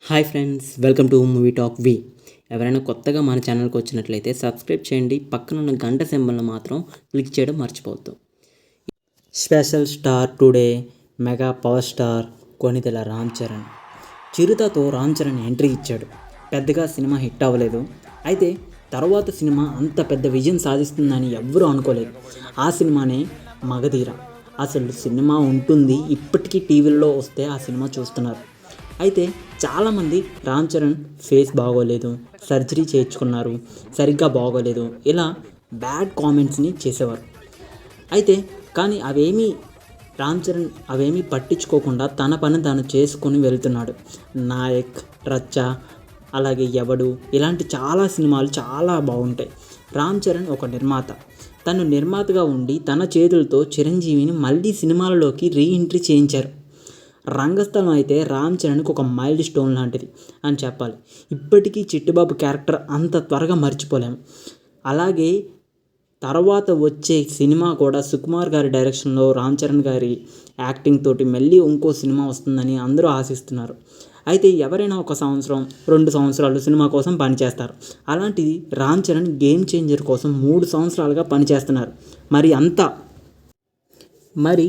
Hi friends, welcome to movie talk V. ఎవరైనా కొత్తగా మన ఛానల్కి వచ్చినట్లయితే సబ్స్క్రైబ్ చేయండి. పక్కన ఉన్న గంట సింబల్ని మాత్రం క్లిక్ చేయడం మర్చిపోవద్దు. Special star today mega power star Konidela Ram Charan. చిరుతతో రామ్ చరణ్ ఎంట్రీ ఇచ్చాడు. పెద్దగా సినిమా హిట్ అవ్వలేదు. అయితే తర్వాత సినిమా అంత పెద్ద విజయం సాధిస్తుందని ఎవ్వరూ అనుకోలేదు. ఆ సినిమానే మగధీర. అసలు సినిమా ఉంటుంది, ఇప్పటికీ టీవీల్లో వస్తే ఆ సినిమా చూస్తున్నారు. అయితే చాలామంది రామ్ చరణ్ ఫేస్ బాగోలేదు, సర్జరీ చేయించుకున్నారు, సరిగ్గా బాగోలేదు, ఇలా బ్యాడ్ కామెంట్స్ని చేసేవారు. అయితే కానీ రామ్ చరణ్ అవేమీ పట్టించుకోకుండా తన పని తాను చేసుకొని వెళ్తున్నాడు. నాయక్, రచ్చ, అలాగే ఎవడు, ఇలాంటి చాలా సినిమాలు చాలా బాగుంటాయి. రామ్ చరణ్ ఒక నిర్మాత. తను నిర్మాతగా ఉండి తన చేతులతో చిరంజీవిని మళ్ళీ సినిమాలలోకి రీఎంట్రీ చేయించారు. రంగస్థలం అయితే రామ్ చరణ్కి ఒక మైల్డ్ స్టోన్ లాంటిది అని చెప్పాలి. ఇప్పటికీ చిట్టిబాబు క్యారెక్టర్ అంత త్వరగా మర్చిపోలేము. అలాగే తర్వాత వచ్చే సినిమా కూడా సుకుమార్ గారి డైరెక్షన్లో రామ్ చరణ్ గారి యాక్టింగ్ తోటి మళ్ళీ ఇంకో సినిమా వస్తుందని అందరూ ఆశిస్తున్నారు. అయితే ఎవరైనా 1 సంవత్సరం 2 సంవత్సరాలు సినిమా కోసం పనిచేస్తారు. అలాంటిది రామ్ చరణ్ గేమ్ చేంజర్ కోసం 3 సంవత్సరాలుగా పనిచేస్తున్నారు. మరి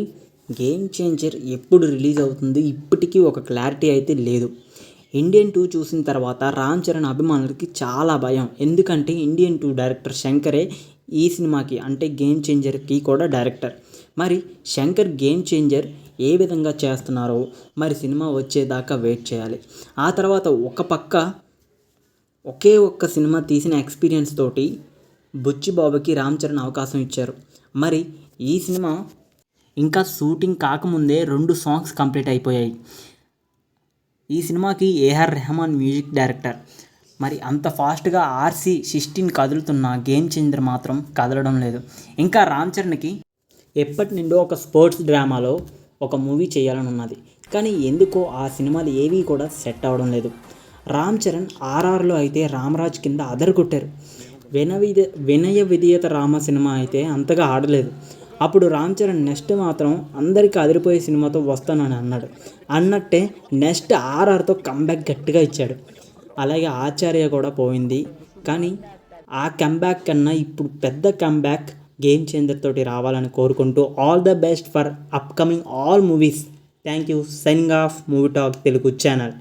గేమ్ చేంజర్ ఎప్పుడు రిలీజ్ అవుతుంది, ఇప్పటికీ ఒక క్లారిటీ అయితే లేదు. ఇండియన్ 2 చూసిన తర్వాత రామ్ చరణ్ అభిమానులకి చాలా భయం. ఎందుకంటే ఇండియన్ 2 డైరెక్టర్ శంకరే ఈ సినిమాకి అంటే గేమ్ చేంజర్కి కూడా డైరెక్టర్. మరి శంకర్ గేమ్ చేంజర్ ఏ విధంగా చేస్తున్నారో మరి సినిమా వచ్చేదాకా వెయిట్ చేయాలి. ఆ తర్వాత ఒక పక్క ఒకే ఒక్క సినిమా తీసిన ఎక్స్పీరియన్స్ తోటి బుచ్చిబాబుకి రామ్ చరణ్ అవకాశం ఇచ్చారు. మరి ఈ సినిమా ఇంకా షూటింగ్ కాకముందే 2 సాంగ్స్ కంప్లీట్ అయిపోయాయి. ఈ సినిమాకి ఏఆర్ రెహమాన్ మ్యూజిక్ డైరెక్టర్. మరి అంత ఫాస్ట్గా RC16 కదులుతున్న గేమ్ చేంజర్ మాత్రం కదలడం లేదు. ఇంకా రామ్ చరణ్కి ఎప్పటి నుండో ఒక స్పోర్ట్స్ డ్రామాలో ఒక మూవీ చేయాలని ఉన్నది. కానీ ఎందుకో ఆ సినిమాలు ఏవీ కూడా సెట్ అవ్వడం లేదు. రామ్ చరణ్ RRలో అయితే రామరాజ్ కింద అదరగొట్టారు. వినయ విధేయత రామ సినిమా అయితే అంతగా ఆడలేదు. అప్పుడు రామ్ చరణ్ నెక్స్ట్ మాత్రం అందరికీ అదిరిపోయే సినిమాతో వస్తానని అన్నట్టే నెక్స్ట్ RRతో కంబ్యాక్ గట్టిగా ఇచ్చాడు. అలాగే ఆచార్య కూడా పోయింది. కానీ ఆ కంబ్యాక్ కన్నా ఇప్పుడు పెద్ద కంబ్యాక్ గేమ్ చేంజర్ తోటి రావాలని కోరుకుంటూ all the best for upcoming all movies. Thank you. Signing off movie talk Telugu channel.